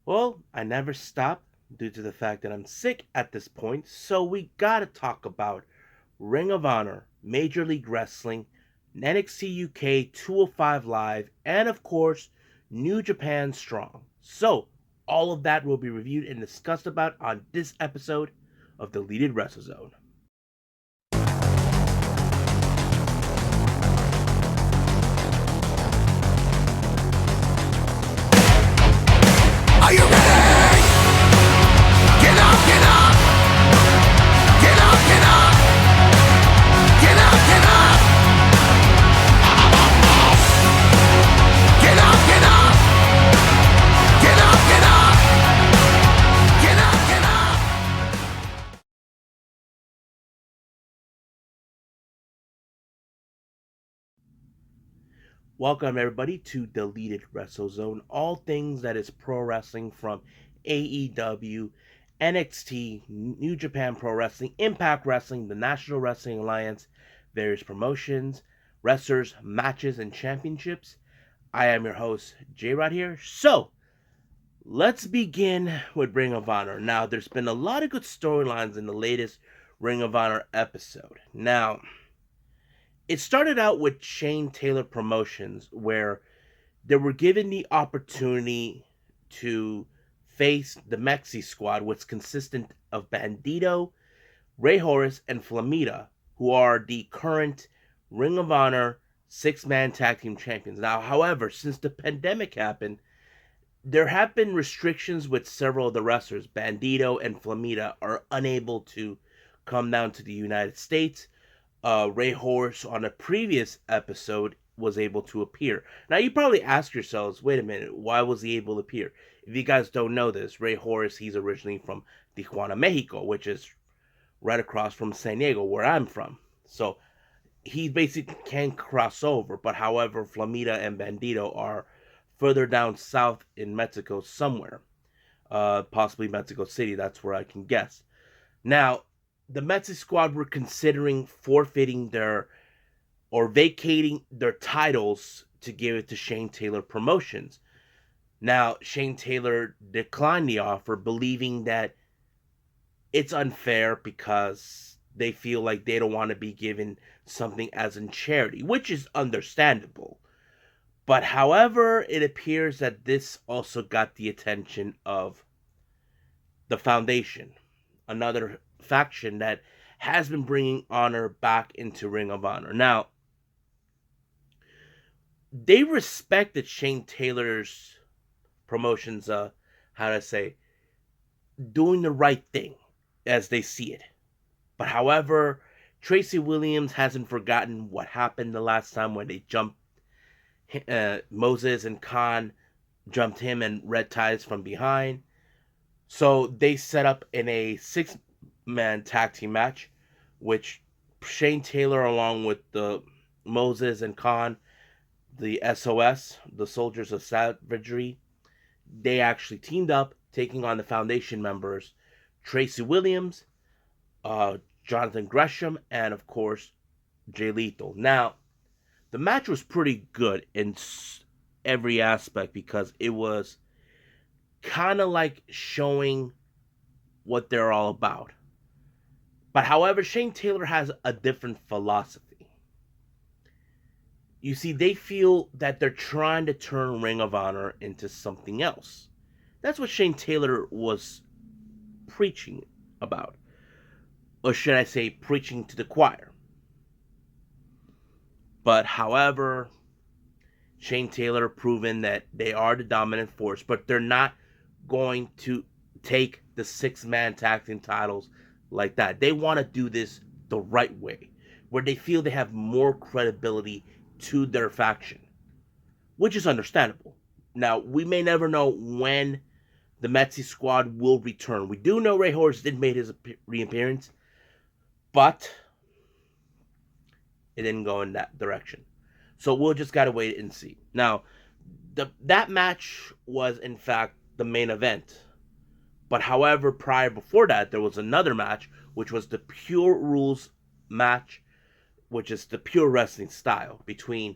Well, I never stop due to the fact that I'm sick at this point, so we gotta talk about Ring of Honor, Major League Wrestling, NXT UK 205 Live, and of course, New Japan Strong. So, all of that will be reviewed and discussed about on this episode of Deleted WrestleZone. Are you ready? Get up, get up! Get up, get up! Get up, get up! Get up, get up! Get up, get up! Get up, get up! Welcome everybody to Deleted WrestleZone, all things that is pro wrestling from AEW, NXT, New Japan Pro Wrestling, Impact Wrestling, the National Wrestling Alliance, various promotions, wrestlers, matches, and championships. I am your host, J-Rod here. So, let's begin with Ring of Honor. Now, there's been a lot of good storylines in the latest Ring of Honor episode. Now, it started out with Shane Taylor Promotions, where they were given the opportunity to face the Mexi squad, which consisted of Bandito, Ray Horace, and Flamita, who are the current Ring of Honor six-man tag team champions. Now, however, since the pandemic happened, there have been restrictions with several of the wrestlers. Bandito and Flamita are unable to come down to the United States. Ray Horace on a previous episode was able to appear. Now you probably ask yourselves, wait a minute, why was he able to appear? If you guys don't know this, Ray Horace, he's originally from Tijuana, Mexico, which is right across from San Diego, where I'm from. So he basically can cross over, but however, Flamita and Bandito are further down south in Mexico somewhere. Possibly Mexico City, that's where I can guess. Now, the Mexi squad were considering forfeiting or vacating their titles to give it to Shane Taylor Promotions. Now, Shane Taylor declined the offer, believing that it's unfair because they feel like they don't want to be given something as in charity, which is understandable. But however, it appears that this also got the attention of the Foundation, another faction that has been bringing honor back into Ring of Honor. Now, they respected Shane Taylor's promotions, doing the right thing as they see it. But however, Tracy Williams hasn't forgotten what happened the last time when they jumped Moses and Khan jumped him and Red Ties from behind. So they set up in a six-man tag team match, which Shane Taylor, along with the Moses and Khan, the SOS, the Soldiers of Savagery, they actually teamed up, taking on the Foundation members, Tracy Williams, Jonathan Gresham, and of course, Jay Lethal. Now, the match was pretty good in every aspect because it was kind of like showing what they're all about. But however, Shane Taylor has a different philosophy. You see, they feel that they're trying to turn Ring of Honor into something else. That's what Shane Taylor was preaching about. Or should I say, preaching to the choir. But however, Shane Taylor proven that they are the dominant force, but they're not going to take the six-man tag team titles like that. They want to do this the right way, where they feel they have more credibility to their faction, which is understandable. Now, we may never know when the Mexi squad will return. We do know Ray Horace did make his reappearance, but it didn't go in that direction. So we'll just gotta wait and see. Now, that match was in fact the main event. But however, before that, there was another match, which was the Pure Rules match, which is the pure wrestling style between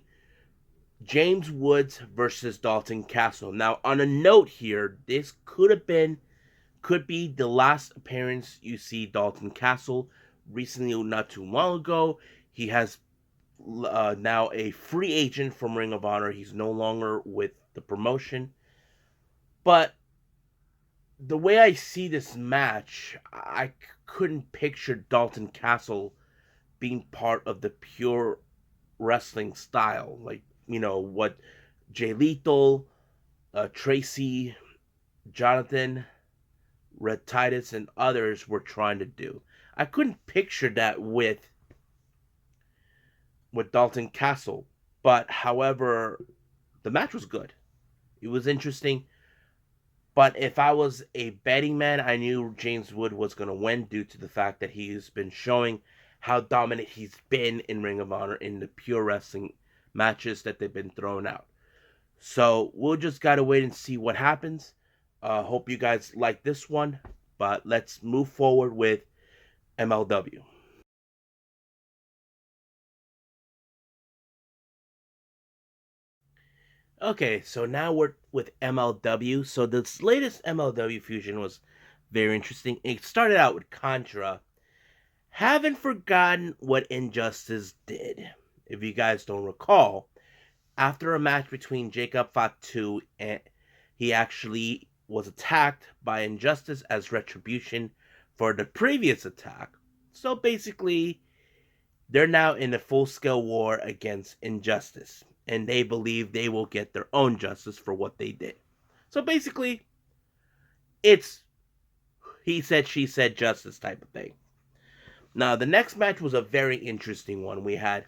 James Woods versus Dalton Castle. Now, on a note here, this could be the last appearance you see Dalton Castle. Recently, not too long ago, he has now a free agent from Ring of Honor. He's no longer with the promotion. But the way I see this match, I couldn't picture Dalton Castle being part of the pure wrestling style. Like, what Jay Lethal, Tracy, Jonathan, Red Titus, and others were trying to do. I couldn't picture that with Dalton Castle. But however, the match was good. It was interesting. But if I was a betting man, I knew James Wood was going to win due to the fact that he's been showing how dominant he's been in Ring of Honor in the pure wrestling matches that they've been throwing out. So we'll just got to wait and see what happens. Hope you guys like this one. But let's move forward with MLW. Okay, so now we're with MLW. So this latest MLW fusion was very interesting. It started out with Contra. Haven't forgotten what Injustice did. If you guys don't recall, after a match between Jacob Fatu and he actually was attacked by Injustice as retribution for the previous attack. So basically, they're now in a full-scale war against Injustice, and they believe they will get their own justice for what they did. So basically, it's he said, she said justice type of thing. Now, the next match was a very interesting one. We had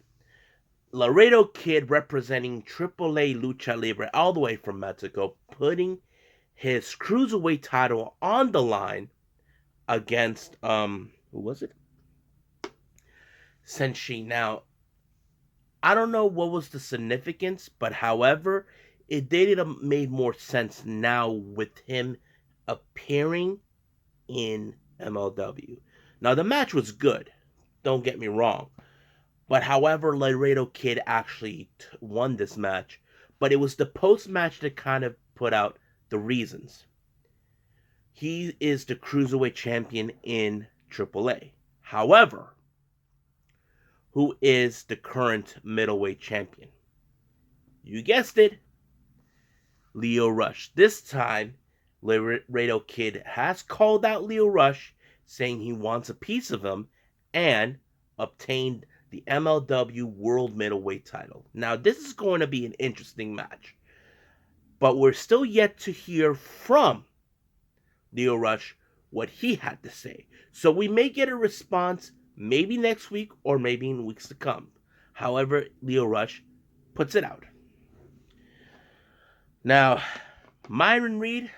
Laredo Kid representing AAA Lucha Libre all the way from Mexico, putting his cruiserweight title on the line against who was it? Senshi. Now, I don't know what was the significance, but however, it did made more sense now with him appearing in MLW. Now, the match was good. Don't get me wrong. But however, Laredo Kid actually won this match. But it was the post match that kind of put out the reasons. He is the cruiserweight champion in AAA. However, who is the current middleweight champion? You guessed it, Leo Rush. This time, Laredo Kid has called out Leo Rush, saying he wants a piece of him and obtained the MLW World Middleweight title. Now, this is going to be an interesting match, but we're still yet to hear from Leo Rush what he had to say. So we may get a response maybe next week or maybe in weeks to come. However, Leo Rush puts it out. Now, Myron Reed,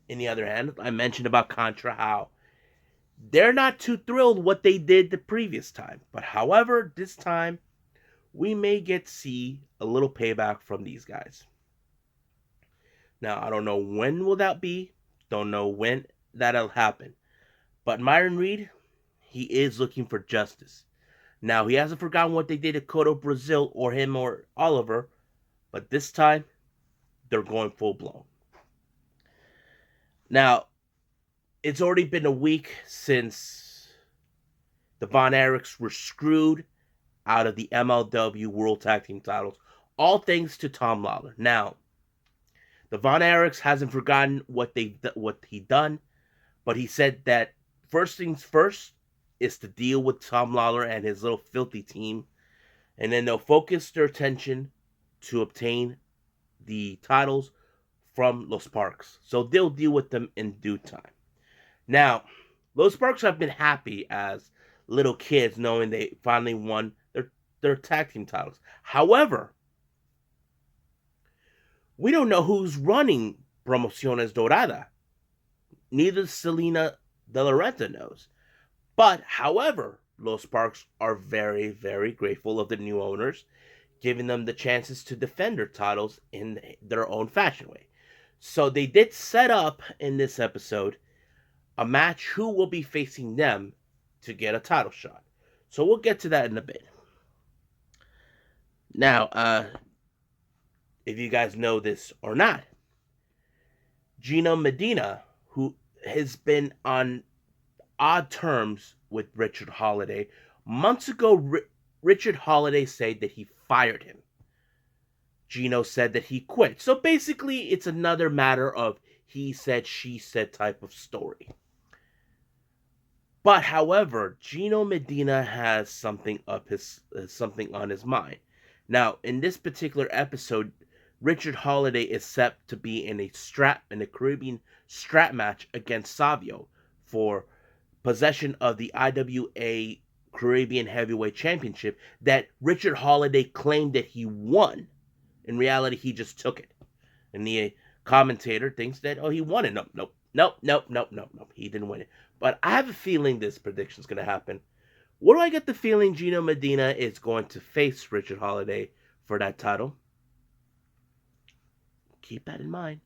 on the other hand, I mentioned about Contra how they're not too thrilled what they did the previous time. But however, this time, we may get to see a little payback from these guys. Now, I don't know when will that be. Don't know when that'll happen. But Myron Reed, he is looking for justice. Now, he hasn't forgotten what they did to Cotto Brazil or him or Oliver. But this time, they're going full blown. Now, it's already been a week since the Von Erichs were screwed out of the MLW World Tag Team titles, all thanks to Tom Lawlor. Now, the Von Erichs hasn't forgotten what he done, but he said that first things first is to deal with Tom Lawlor and his little filthy team, and then they'll focus their attention to obtain the titles from Los Sparks. So they'll deal with them in due time. Now, Los Sparks have been happy as little kids knowing they finally won their tag team titles. However, we don't know who's running Promociones Dorada. Neither Selena De La Renta knows. But, however, Los Sparks are very, very grateful of the new owners, giving them the chances to defend their titles in their own fashion way. So they did set up in this episode a match who will be facing them to get a title shot. So we'll get to that in a bit. Now, if you guys know this or not, Gino Medina, who has been on odd terms with Richard Holiday, months ago, Richard Holiday said that he fired him. Gino said that he quit. So basically, it's another matter of he said, she said type of story. But however, Gino Medina has something on his mind. Now, in this particular episode, Richard Holiday is set to be in a Caribbean strap match against Savio for possession of the IWA Caribbean Heavyweight Championship that Richard Holiday claimed that he won. In reality, he just took it. And the commentator thinks that, oh, he won it. Nope. He didn't win it. But I have a feeling this prediction is going to happen. What do I get the feeling Gino Medina is going to face Richard Holiday for that title? Keep that in mind.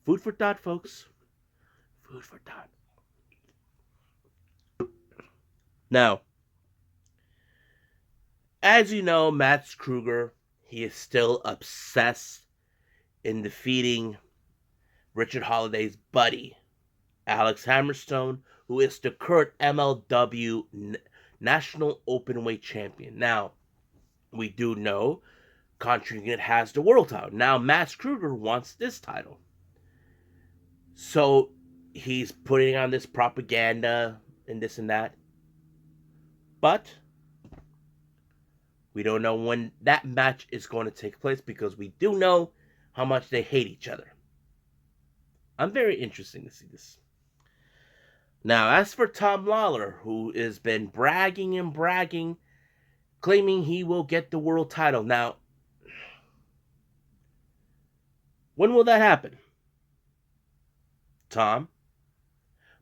Food for thought, folks. Food for thought. Now, as you know, Max Kruger, he is still obsessed in defeating Richard Holiday's buddy, Alex Hammerstone, who is the current MLW National Openweight Champion. Now, we do know Country Unit has the world title. Now, Max Kruger wants this title. So, he's putting on this propaganda and this and that. But we don't know when that match is going to take place because we do know how much they hate each other. I'm very interested to see this. Now, as for Tom Lawler, who has been bragging, claiming he will get the world title. Now, when will that happen? Tom?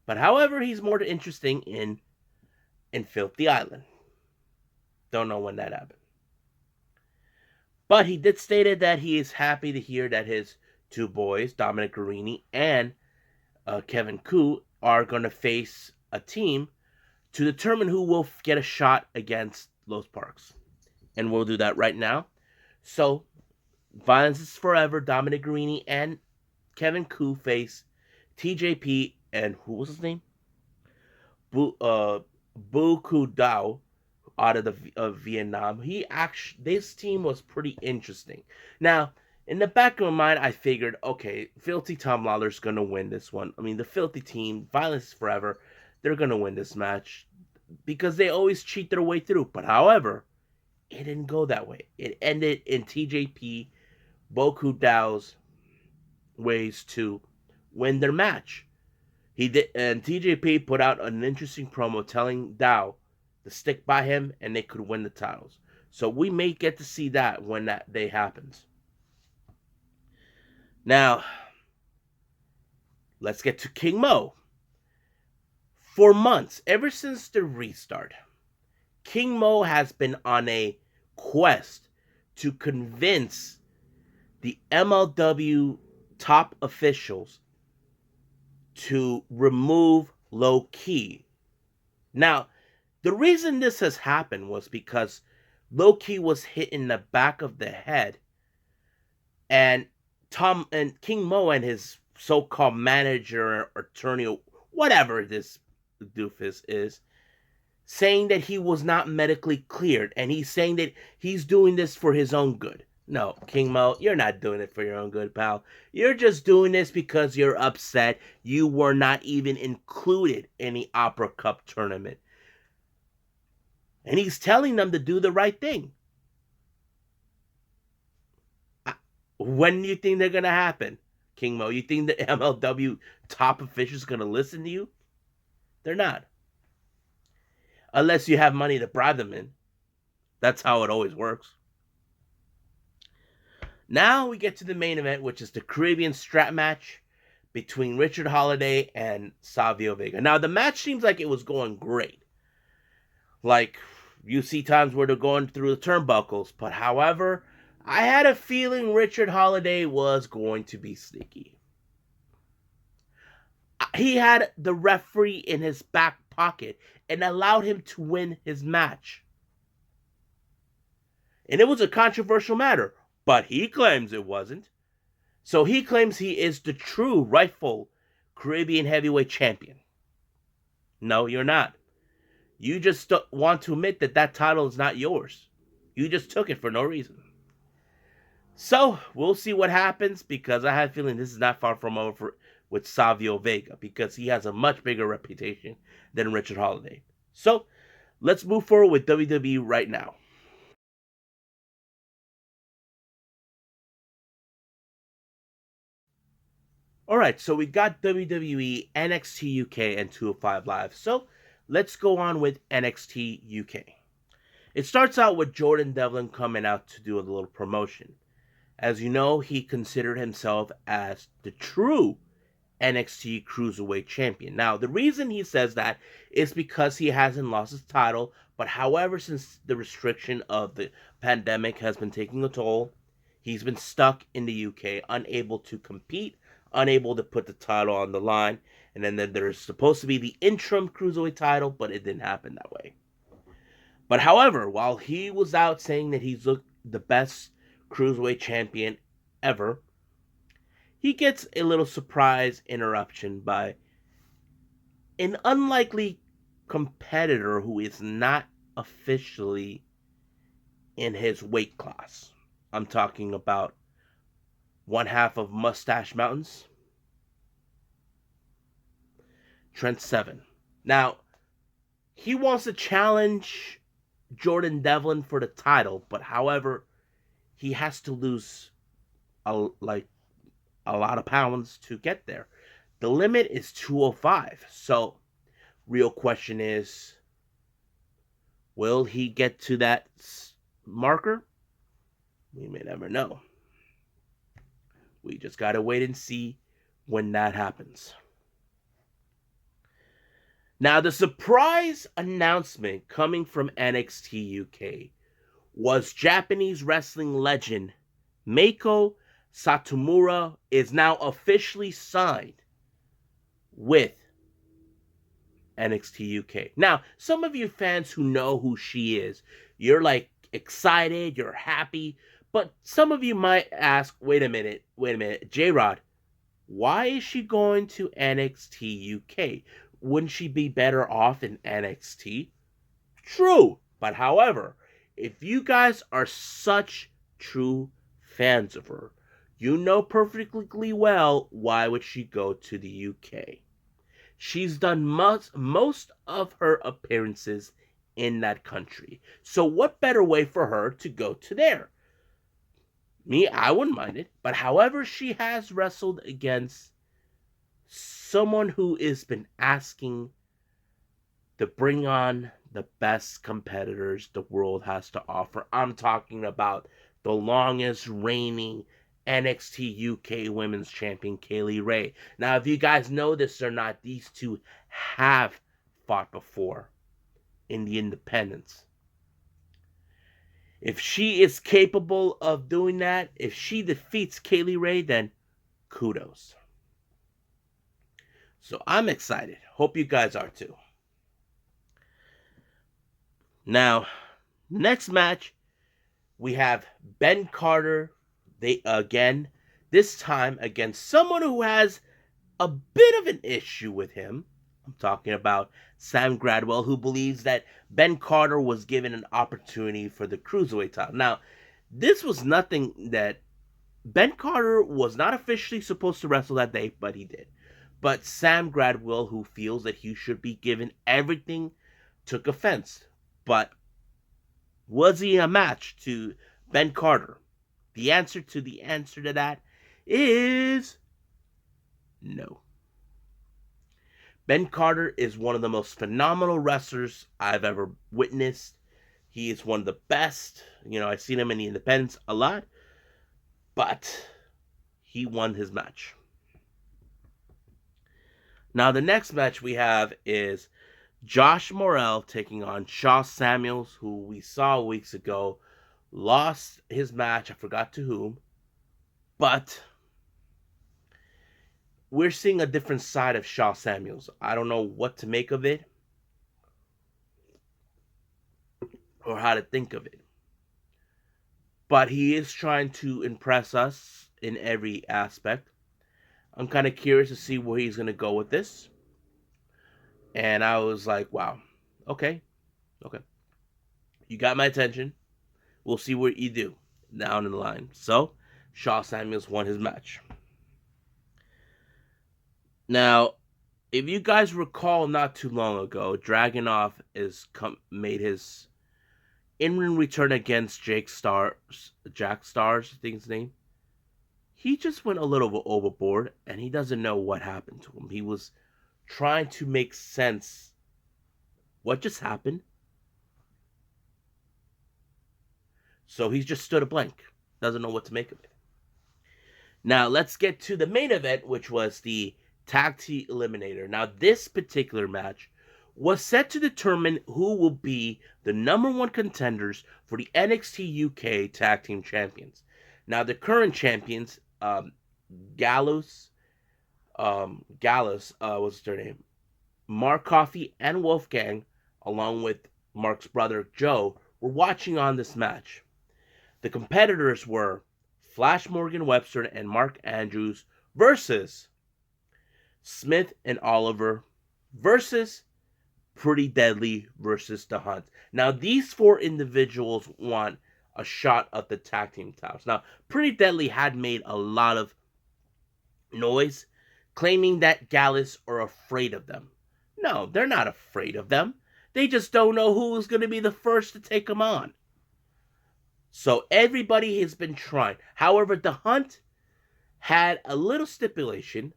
But however, he's more interesting in Filthy Island. Don't know when that happened. But he did state that he is happy to hear that his two boys, Dominic Guarini and Kevin Koo, are going to face a team to determine who will get a shot against Los Parks. And we'll do that right now. So, Violence is Forever, Dominic Guarini and Kevin Koo face TJP and who was his name? Bu Ku Dao out of Vietnam. This team was pretty interesting. Now, in the back of my mind, I figured, okay, Filthy Tom Lawler's gonna win this one. I mean, the Filthy team, Violence is Forever, they're gonna win this match because they always cheat their way through. But however, it didn't go that way. It ended in TJP, Boku Dao's ways to win their match. He did, and TJP put out an interesting promo telling Dao to stick by him and they could win the titles. So we may get to see that when that day happens. Now, let's get to King Mo. For months, ever since the restart, King Mo has been on a quest to convince the MLW top officials to remove Low Ki. Now, the reason this has happened was because Low Ki was hit in the back of the head, and King Mo and his so-called manager or attorney, whatever this doofus is, saying that he was not medically cleared, and he's saying that he's doing this for his own good. No, King Mo, you're not doing it for your own good, pal. You're just doing this because you're upset you were not even included in the Opera Cup tournament. And he's telling them to do the right thing. When do you think they're going to happen, King Mo? You think the MLW top officials are going to listen to you? They're not. Unless you have money to bribe them in. That's how it always works. Now we get to the main event, which is the Caribbean strap match between Richard Holiday and Savio Vega. Now, the match seems like it was going great. Like, you see times where they're going through the turnbuckles. But however, I had a feeling Richard Holiday was going to be sneaky. He had the referee in his back pocket and allowed him to win his match. And it was a controversial matter. but he claims it wasn't. So he claims he is the true, rightful Caribbean heavyweight champion. No, you're not. You just want to admit that that title is not yours. You just took it for no reason. So we'll see what happens, because I have a feeling this is not far from over with Savio Vega, because he has a much bigger reputation than Richard Holiday. So let's move forward with WWE right now. Alright, so we got WWE, NXT UK, and 205 Live. So let's go on with NXT UK. It starts out with Jordan Devlin coming out to do a little promotion. As you know, he considered himself as the true NXT Cruiserweight Champion. Now, the reason he says that is because he hasn't lost his title, but however, since the restriction of the pandemic has been taking a toll, he's been stuck in the UK, unable to compete, unable to put the title on the line, and then there's supposed to be the interim Cruiserweight title, but it didn't happen that way. But however, while he was out saying that he's the best Cruiserweight champion ever, he gets a little surprise interruption by an unlikely competitor who is not officially in his weight class. I'm talking about one half of Mustache Mountains, Trent Seven. Now, he wants to challenge Jordan Devlin for the title, but however, he has to lose a lot of pounds to get there. The limit is 205. So, real question is, will he get to that marker? We may never know. We just got to wait and see when that happens. Now, the surprise announcement coming from NXT UK was Japanese wrestling legend Meiko Satomura is now officially signed with NXT UK. Now, some of you fans who know who she is, you're like excited, you're happy, but some of you might ask, wait a minute, J-Rod, why is she going to NXT UK? Wouldn't she be better off in NXT? True, but however, if you guys are such true fans of her, you know perfectly well why would she go to the UK. She's done most of her appearances in that country. So what better way for her to go to there? Me, I wouldn't mind it. But however, she has wrestled against someone who has been asking to bring on the best competitors the world has to offer. I'm talking about the longest reigning NXT UK Women's Champion, Kaylee Ray. Now, if you guys know this or not, these two have fought before in the independents. If she is capable of doing that, if she defeats Kaylee Ray, then kudos. So I'm excited. Hope you guys are too. Now, next match, we have Ben Carter. This time against someone who has a bit of an issue with him. I'm talking about Sam Gradwell, who believes that Ben Carter was given an opportunity for the Cruiserweight title. Now, this was nothing that Ben Carter was not officially supposed to wrestle that day, but he did. But Sam Gradwell, who feels that he should be given everything, took offense. But was he a match to Ben Carter? The answer to that is no. Ben Carter is one of the most phenomenal wrestlers I've ever witnessed. He is one of the best. I've seen him in the independents a lot. But he won his match. Now, the next match we have is Josh Morrell taking on Shaw Samuels, who we saw weeks ago lost his match. I forgot to whom. But we're seeing a different side of Shaw Samuels. I don't know what to make of it or how to think of it. but he is trying to impress us in every aspect. I'm kind of curious to see where he's going to go with this. And I was like, wow, okay, okay. You got my attention. We'll see what you do down in the line. So, Shaw Samuels won his match. Now, if you guys recall, not too long ago, Dragunov made his in-ring return against Jack Stars, I think his name. He just went a little overboard, and he doesn't know what happened to him. He was trying to make sense. What just happened? So he's just stood a blank. Doesn't know what to make of it. Now let's get to the main event, which was the Tag Team Eliminator. Now this particular match was set to determine who will be the number one contenders for the NXT UK Tag Team Champions. Now the current champions, Gallus, what's their name? Mark Coffey and Wolfgang, along with Mark's brother Joe, were watching on this match. The competitors were Flash Morgan Webster and Mark Andrews versus Smith and Oliver versus Pretty Deadly versus The Hunt. Now, these four individuals want a shot at the tag team titles. Now, Pretty Deadly had made a lot of noise claiming that Gallus are afraid of them. No, they're not afraid of them. They just don't know who's going to be the first to take them on. So everybody has been trying. However, The Hunt had a little stipulation.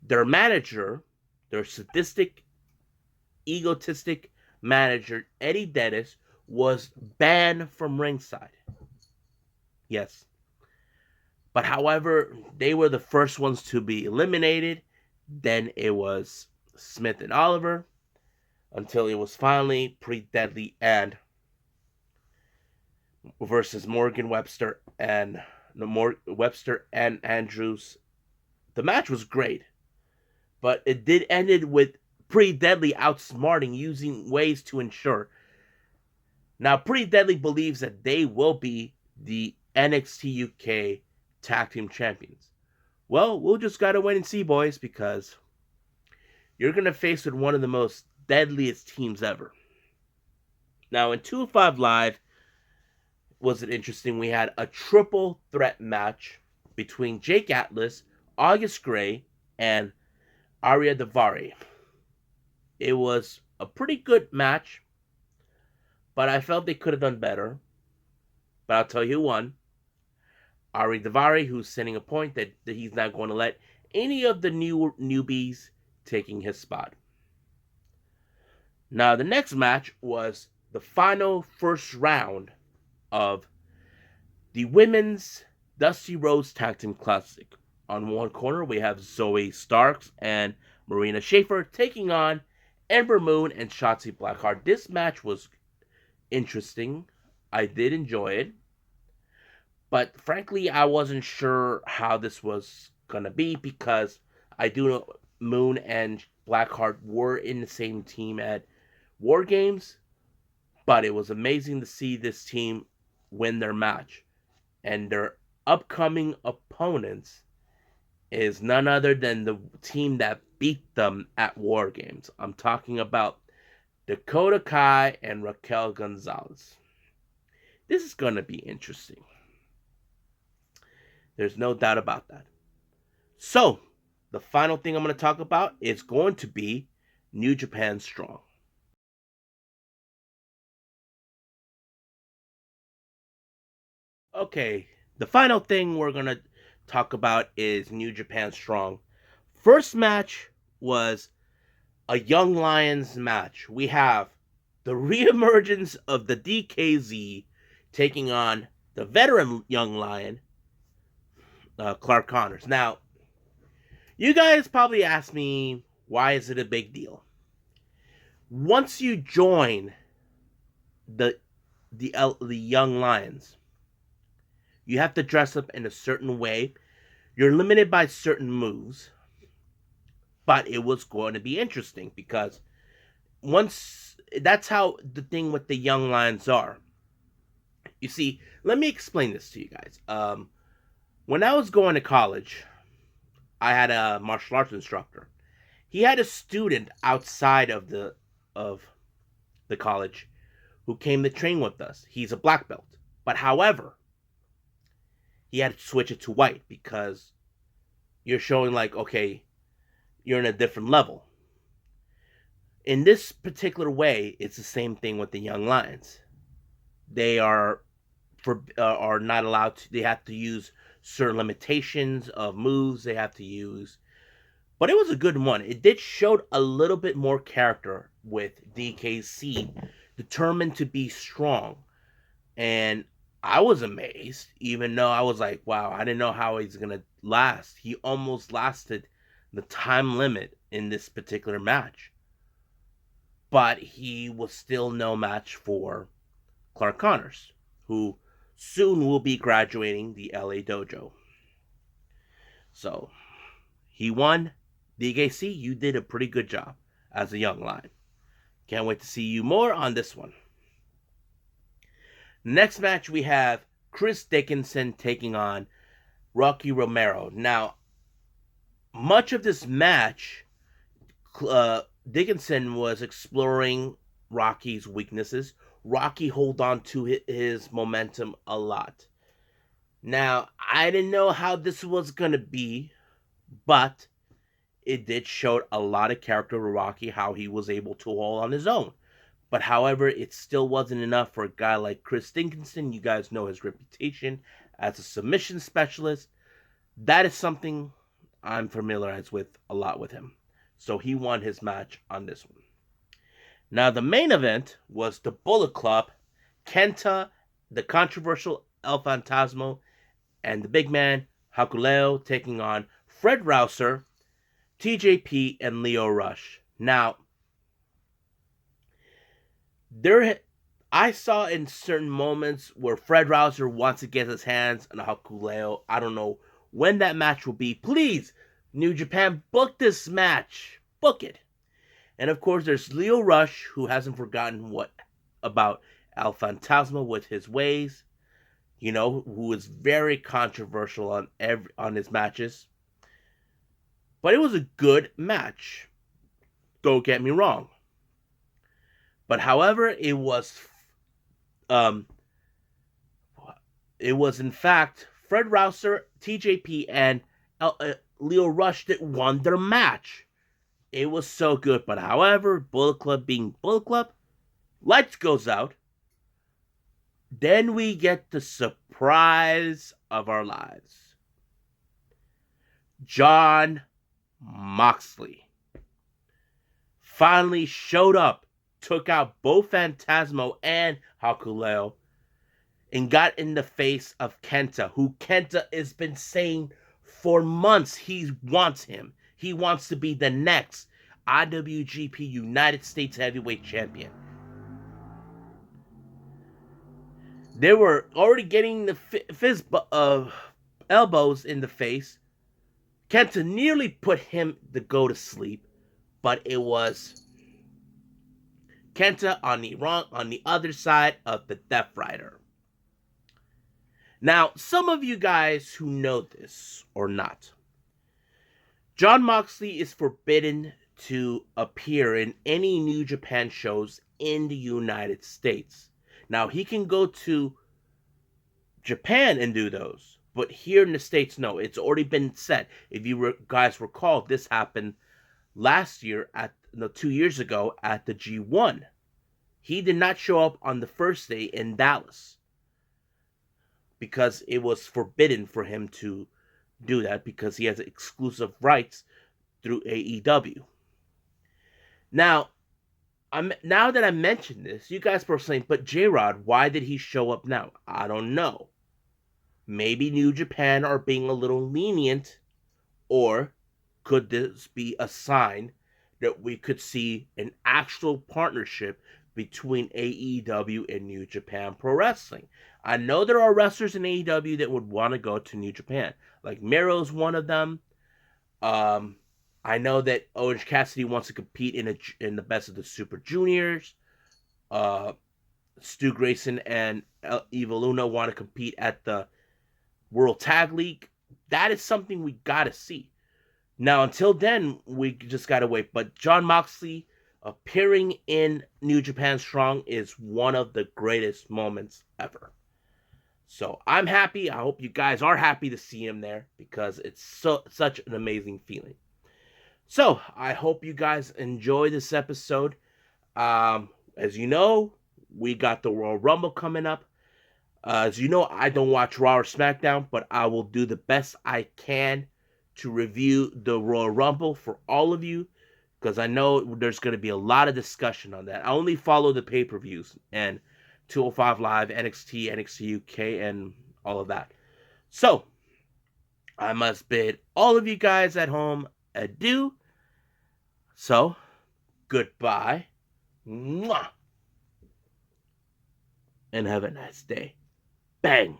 Their manager, their sadistic, egotistic manager, Eddie Dennis, was banned from ringside. Yes. But however, they were the first ones to be eliminated. Then it was Smith and Oliver until it was finally Pretty Deadly and versus Morgan Webster and Webster and Andrews. The match was great, but it did ended with Pretty Deadly outsmarting, using ways to ensure. Now, Pretty Deadly believes that they will be the NXT UK Tag Team Champions. Well, we'll just gotta wait and see, boys, because you're gonna face with one of the most deadliest teams ever. Now, in 205 Live, was it interesting? We had a triple threat match between Jake Atlas, August Gray, and Arya Davari. It was a pretty good match, but I felt they could have done better. But I'll tell you who won. Arya Davari, who's sending a point that he's not going to let any of the newbies taking his spot. Now, the next match was the final first round of the Women's Dusty Rhodes Tag Team Classic. On one corner, we have Zoe Starks and Marina Shafir taking on Ember Moon and Shotzi Blackheart. This match was interesting. I did enjoy it. But frankly, I wasn't sure how this was going to be because I do know Moon and Blackheart were in the same team at War Games. But it was amazing to see this team win their match. And their upcoming opponents is none other than the team that beat them at War Games. I'm talking about Dakota Kai and Raquel Gonzalez. This is going to be interesting. There's no doubt about that. So, the final thing I'm going to talk about is going to be New Japan Strong. Okay, the final thing we're going to talk about is New Japan Strong. First match was a Young Lions match. We have the reemergence of the DKZ taking on the veteran Young Lion, Clark Connors. Now, you guys probably ask me, why is it a big deal? Once you join the Young Lions, you have to dress up in a certain way. You're limited by certain moves. But it was going to be interesting because once that's how the thing with the Young Lions are. You see, let me explain this to you guys. When I was going to college, I had a martial arts instructor. He had a student outside of the college who came to train with us. He's a black belt. But however, he had to switch it to white because you're showing like, okay, you're in a different level. In this particular way, it's the same thing with the young lions. They are not allowed to. They have to use certain limitations of moves. They have to use, but it was a good one. It did showed a little bit more character with DKC, determined to be strong, and I was amazed. Even though I was like, wow, I didn't know how he's gonna last. He almost lasted the time limit in this particular match, but he was still no match for Clark Connors, who soon will be graduating the LA dojo. So he won. DKC, you did a pretty good job as a young lion. Can't wait to see you more on this one. Next match we have Chris Dickinson taking on Rocky Romero. Now, much of this match, Dickinson was exploring Rocky's weaknesses. Rocky hold on to his momentum a lot. Now, I didn't know how this was going to be, but it did show a lot of character to Rocky, how he was able to hold on his own. But however, it still wasn't enough for a guy like Chris Dickinson. You guys know his reputation as a submission specialist. That is something I'm familiarized with a lot with him. So he won his match on this one. Now, the main event was the Bullet Club, Kenta, the controversial El Fantasmo, and the big man, Hakuleo, taking on Fred Rouser, TJP, and Leo Rush. Now, I saw in certain moments where Fred Rouser wants to get his hands on Hakuleo. I don't know when that match will be. Please, New Japan, book this match. Book it. And of course, there's Leo Rush, who hasn't forgotten what about El Fantasma with his ways. You know, who is very controversial on his matches. But it was a good match. Don't get me wrong. But however, it was in fact Fred Rouser, TJP, and Leo Rush that won their match. It was so good. But however, Bullet Club being Bullet Club, lights goes out. Then we get the surprise of our lives. Jon Moxley finally showed up, took out both Phantasmo and Hakuleo, and got in the face of Kenta, who Kenta has been saying for months he wants him. He wants to be the next IWGP United States Heavyweight Champion. They were already getting the fizz of elbows in the face. Kenta nearly put him to go to sleep, but it was Kenta on the other side of the Death Rider. Now, some of you guys who know this or not, Jon Moxley is forbidden to appear in any New Japan shows in the United States. Now, he can go to Japan and do those, but here in the States, no. It's already been set. If you guys recall, this happened last year 2 years ago at the G1. He did not show up on the first day in Dallas because it was forbidden for him to do that because he has exclusive rights through AEW. Now that I mentioned this, you guys were saying, but J-Rod, why did he show up now? I don't know. Maybe New Japan are being a little lenient, or could this be a sign that we could see an actual partnership between AEW and New Japan Pro Wrestling? I know there are wrestlers in AEW that would want to go to New Japan. Like Miro's one of them. I know that Orange Cassidy wants to compete in the Best of the Super Juniors. Stu Grayson and Evil Luna want to compete at the World Tag League. That is something we got to see. Now, until then, we just got to wait. But Jon Moxley appearing in New Japan Strong is one of the greatest moments ever. So I'm happy. I hope you guys are happy to see him there because it's such an amazing feeling. So I hope you guys enjoy this episode. As you know, we got the Royal Rumble coming up. As you know, I don't watch Raw or SmackDown, but I will do the best I can to review the Royal Rumble for all of you because I know there's going to be a lot of discussion on that. I only follow the pay-per-views and 205 Live, NXT, NXT UK, and all of that. So, I must bid all of you guys at home adieu. So, goodbye. Mwah! And have a nice day. Bang!